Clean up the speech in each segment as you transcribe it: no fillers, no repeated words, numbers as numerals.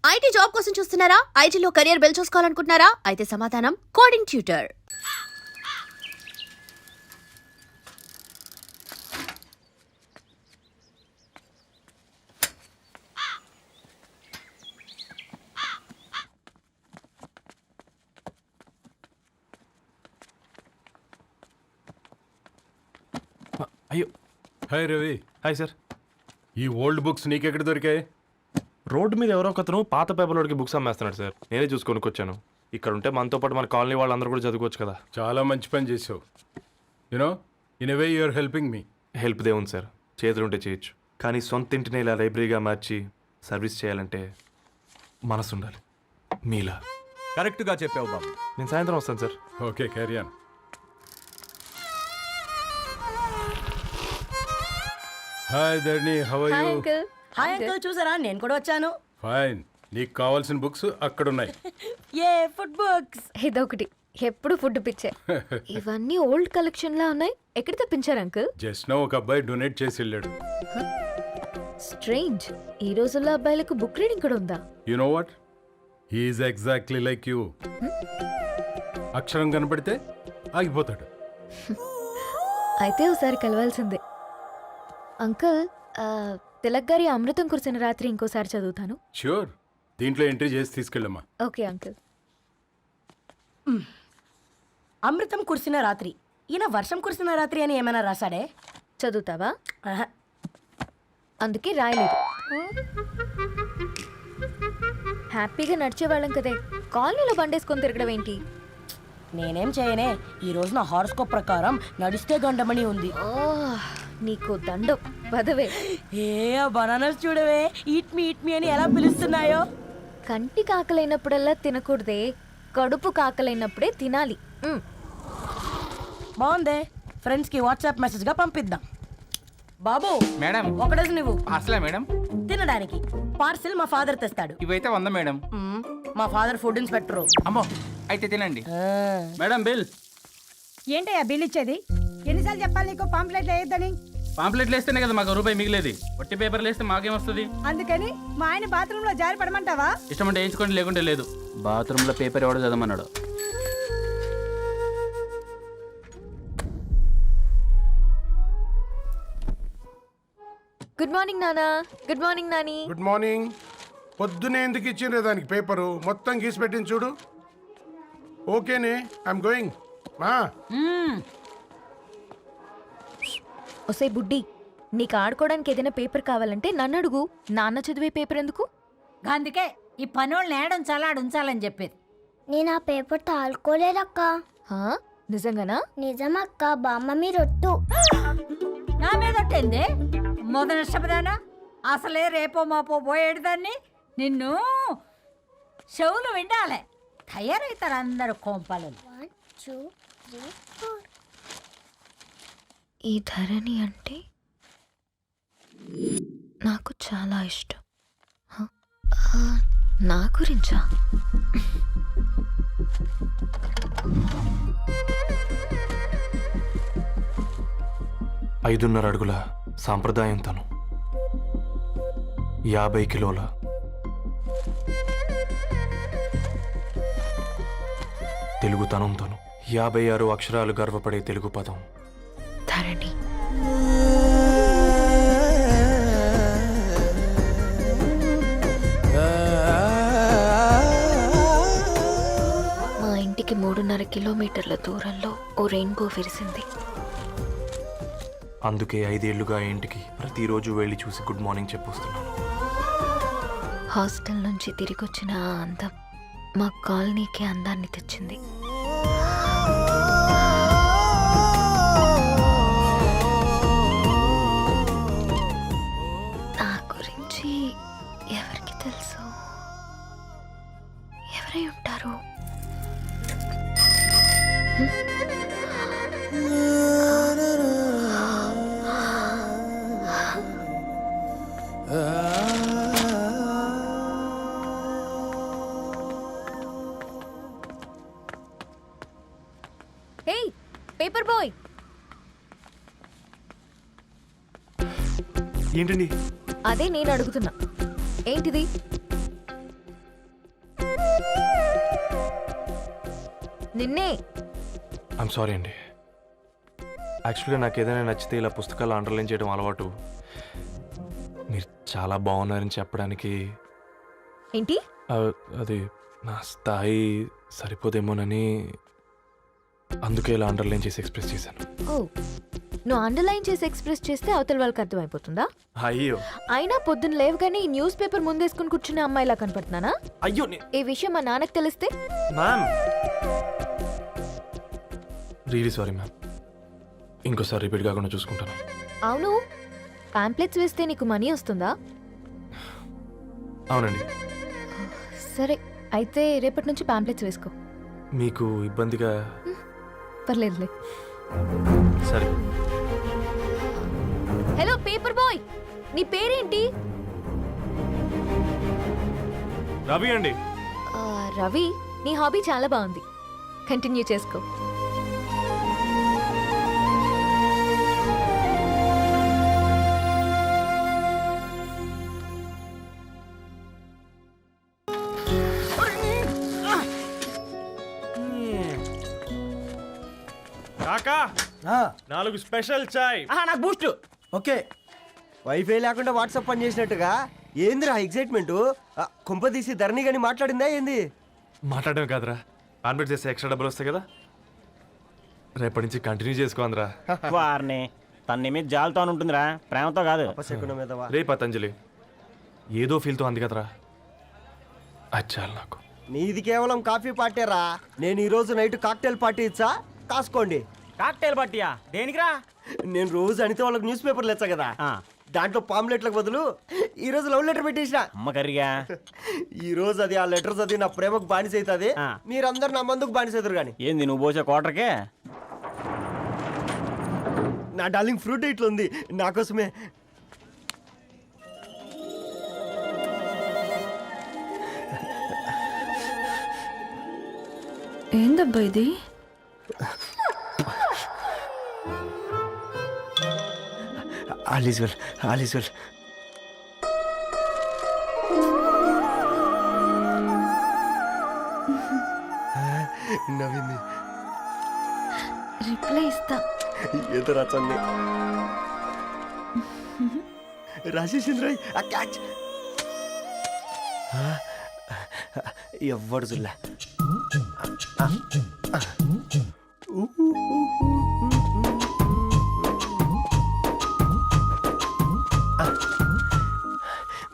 IT job కోసం చూస్తున్నారా? ఐటీలో కెరియర్ బిల్డ్ చూసుకోవాలనుకుంటున్నారా? అయితే సమాధానం కోడింగ్ ట్యూటర్. అయ్యో, హాయ్ రవి. Hi sir. ఈ ఓల్డ్ బుక్స్ నీకెక్కడ దొరికాయి? రోడ్డు మీద ఎవరో ఒకతను పాత పేపర్లోకి బుక్స్ అమ్మేస్తున్నాడు సార్. నేనే చూసుకొని వచ్చాను. ఇక్కడ ఉంటే మనతో పాటు మన కాలనీ వాళ్ళందరూ కూడా చదువుకోవచ్చు కదా. చాలా మంచి పని చేసావు. You know in a way you are helping me. Help దేవుంది సార్, చేతులు ఉంటే చేయొచ్చు. కానీ సొంత ఇంటిని ఇలా లైబ్రరీగా మార్చి సర్వీస్ చేయాలంటే మనసు ఉండాలి. మీలా. కరెక్ట్గా చెప్పావు బాబు. నేను సాయంత్రం వస్తాను sir. Okay, carry on. Hi Dharni, how are you? Hi uncle, చూసారా నేను కూడా వచ్చాను. ఫైన్. నీకు కావాల్సిన బుక్స్ అక్కడ ఉన్నాయి. ఏ ఫుడ్ బుక్స్? ఇదొకటి, ఎప్పుడు ఫుడ్ పిచ్చే. ఇవన్నీ ఓల్డ్ కలెక్షన్ లా ఉన్నాయి. ఎక్కడ తెప్పించారు అంకుల్? జస్ట్ నో ఒక అబ్బాయి డొనేట్ చేసి వెళ్ళాడు. స్ట్రేంజ్, ఈ రోజుల్లో అబ్బాయిలకు బుక్ రీడింగ్ కూడా ఉందా? You know what, he's exactly like you. అక్షరం కనపడితే ఆగిపోతాడు. అయితే ఒకసారి కలవాల్సిందే. అంకుల్, తిలక్ గారి అమృతం కురిసిన రాత్రి ఇంకోసారి చదువుతాను. ష్యూర్, దీంట్లో ఎంట్రీ చేసి తీసుకెళ్ళమ్మా. Okay uncle. అమృతం కురిసిన రాత్రి. ఈయన వర్షం కురిసిన రాత్రి అని ఏమైనా రాశాడే? చదువుతావా? ఆహా. అందుకే రాయలేదు. హ్యాపీగా నడిచేవాళ్ళం కదే, కాలనీలో బండేసుకొని తిరగడం ఏంటి? నేనేం చేయనే, ఈ రోజు నా హారోస్కోప్ ప్రకారం నడిస్తే గండమణి ఉంది. నీకు దండం పదవే. ఏ బనానాస్ చూడవే, ఈట్ మీ అని ఎలా పిలుస్తున్నాయో. కంటి కాకలైనప్పుడల్లా తినకూడదే, కడుపు కాకలైనప్పుడే తినాలి. బాగుందే, ఫ్రెండ్స్ కి వాట్సాప్ మెసేజ్ గా పంపిద్దాం. బాబు మేడం, ఒకటేసి నువ్వు అసలే మేడం తినడానికి పార్సిల్ మా ఫాదర్ తెస్తాడు. ఇవైతే 100 మేడం. మా ఫాదర్ ఫుడ్ ఇన్స్పెక్టర్. అమ్మో, అయితే తినండి. Madam bill. ఏంటయ్యా బిల్ ఇచ్చేది? ఎన్నిసార్లు చెప్పాలి నీకు పాంప్లెట్లు వేయొద్దని? పాంప్లెట్లు వేస్తేనే కదా మాకు రూపాయి మిగిలేది. వట్టి పేపర్లు వేస్తే మాకేమొస్తుంది? అందుకని మా ఆయన బాత్రూమ్ లో జారి పడమంటావా? ఇష్టమంటే వేయించుకోండి, లేకుంటే లేదు. బాత్రూంలో పేపర్ ఎవడో చదవమన్నాడు. గుడ్ మార్నింగ్ నానా. Good morning Nani. Good morning. పొద్దునే ఎందుకు ఇచ్చిండ్రే దానికి పేపరు? మొత్తం గీసి పెట్టింది చూడు. ఓకేనే, ఐఎమ్ గోయింగ్. మా ఒసే బుడ్డి, నీకు ఆడుకోవడానికి ఏదైనా పేపర్ కావాలంటే నన్ను అడుగు. నాన్న చదివే పేపర్ ఎందుకు? అందుకే ఈ పనోళ్ళని ఏడుంచాలా ఉంచాలని చెప్పేది. నేను ఆ పేపర్ తాలుకోలేదక్క. హా? నిజంగానా? నిజమక్క, బామ్మ మీరొట్టు. నా మీద ఒట్టేంది మొదటి నష్టపదానా? అసలే రేపో మాపో పోయేడు దాన్ని. నిన్ను చెవులు వినాలే, తయారవుతారు అందరు కోంపాలు. 1 2 3 4. ఈ ధరణి అంటే నాకు చాలా ఇష్టం. హ? నా గురించా? ఐదున్నర అడుగుల సాంప్రదాయం తను, 50 కిలోల తెలుగుతనం తను, 56 అక్షరాలు గర్వపడే తెలుగు పదం ధరణి. మా ఇంటికి 3.5 కిలోమీటర్ల దూరంలో ఓ రెయిన్బో విరిసింది. అందుకే 5 ఏళ్లుగా ఇంటికి ప్రతిరోజు వెళ్ళి చూసి గుడ్ మార్నింగ్ చెప్పొస్తున్నాను. హాస్టల్ నుంచి తిరిగొచ్చిన ఆ అందం మా కాలనీకి అందాన్ని తెచ్చింది. నా గురించి ఎవరికి తెలుసు? ఎవరై ఉంటారు? పేపర్ బాయ్, ఏంటండి? అదే నేను అడుగుతున్నా, ఏంటిది? నిన్నే. ఐమ్ సారీ అండి. యాక్చువల్గా నాకు ఏదైనా నచ్చితే ఇలా పుస్తకాలు అండర్లైన్ చేయడం అలవాటు. మీరు చాలా బాగున్నారని చెప్పడానికి ఏంటి? అది నా స్థాయి సరిపోదేమోనని అందుకే ఇలా అండర్లైన్ చేసి ఎక్స్ప్రెస్ చేశాను. ఓ, నువ్వు అండర్లైన్ చేసి ఎక్స్ప్రెస్ చేస్తే అవతల వాళ్ళకి అర్థమైపోతుందా? అయ్యో అయినా పొద్దున్న లేవగానే ఈ న్యూస్ పేపర్ ముందేసుకుని కూర్చునే అమ్మాయిలా కనపడుతున్నానా? అయ్యో ఈ విషయం మా నాన్నకు తెలిస్తే? Ma'am really sorry ma'am. ఇంకోసారి రిపీట్ కాకుండా చూసుకుంటాను. అవును, పాంప్లెట్స్ వేస్తే నీకు మనీ వస్తుందా? అవునండి. సరే, అయితే రేపటి నుంచి పాంప్లెట్స్ వేసుకో. మీకు ఇబ్బందిగా? పర్లేదులే. సరే. హలో పేపర్ బాయ్, నీ పేరేంటి? రవి అండి. రవి, నీ హాబీ చాలా బాగుంది, కంటిన్యూ చేసుకో. కాకా 4 స్పెషల్ చాయ్. నాకు బూస్ట్. ఓకే, వైఫై లేకుండా వాట్సాప్ పని చేసినట్టుగా ఏందిరా ఎగ్జైట్మెంట్? కుంప తీసి ధరణి గాని మాట్లాడిందా ఏంది? మాట్లాడడం కాదురా, కాన్వర్ట్ చేస్తే ఎక్స్ట్రా డబ్బులు వస్తాయి కదా, రేపటి నుంచి కంటిన్యూ చేసుకోందిరా. వారిని తన మీద జాలతో ఉంటుందిరా, ప్రేమతో కాదు. అపశకునం మీదవా? రే పతంజలి, ఏదో ఫీల్తో అంది కదరా, అది చాలు నాకు. నీది కేవలం కాఫీ పార్టీరా. నేను ఈ రోజు నైట్ కాక్టైల్ పార్టీ ఇచ్చా, కాసుకోండి. కాక్టైల్ పట్టియా దేనికిరా? నేను రోజు అనితే వాళ్ళకి న్యూస్ పేపర్లు ఇచ్చా కదా, దాంట్లో పాంప్లెట్లకు బదులు ఈ రోజు లవ్ లెటర్ పెట్టేసిన. అమ్మ కర్రీగా ఈ రోజు అది ఆ లెటర్ చదివి నా ప్రేమకు బానిస అవుతుంది. మీరందరు నా మందుకు బానిస అవుతారు కానీ. ఏంది నువ్వు పోసే కోటర్కే? నా డార్లింగ్ ఫ్రూట్ ఇట్లా ఉంది నా కోసమే. ఏందబ్బా ఇది? All is well, all is well. నవ్వింది. రిప్లై ఇస్తా. ఏదో రచండి రాజేసింద్ర క్యాచ్. ఎవ్వడు జుల్లా.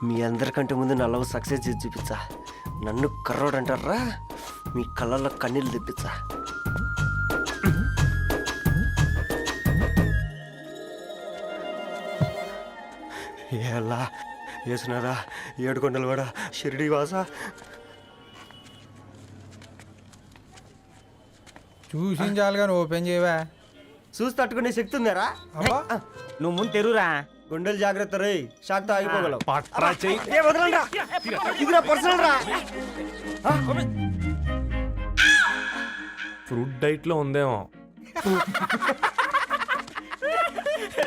మీ అందరికంటే ముందు నా లవ్ సక్సెస్ చేసి చూపించా. నన్ను కర్రోడు అంటారా, మీ కళ్ళల్లో కన్నీళ్ళు తెప్పించా. ఎలా వేసినారా ఏడుకొండలు కూడా షిరిడి వాస. చూసించాలి కానీ ఓపెన్ చేయవా? చూసి తట్టుకునే శక్తి ఉందారా? నువ్వు ముందు తెరురా. గుండెలు జాగ్రత్త రే, షాక్తో ఆగిపోగలవు. పట్రా చెయ్యి. ఏ వదలండ్రా, ఇది నా పర్సనల్ రా. ఫ్రూట్ డైట్లో ఉందేమో.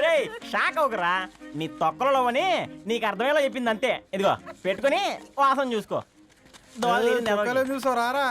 రే షాక్ అవకరా, నీ తొక్కలలో అని నీకు అర్థమయ్యేలా చెప్పింది అంతే. ఇదిగో పెట్టుకొని వాసన చూసుకో. చూసావు రారా?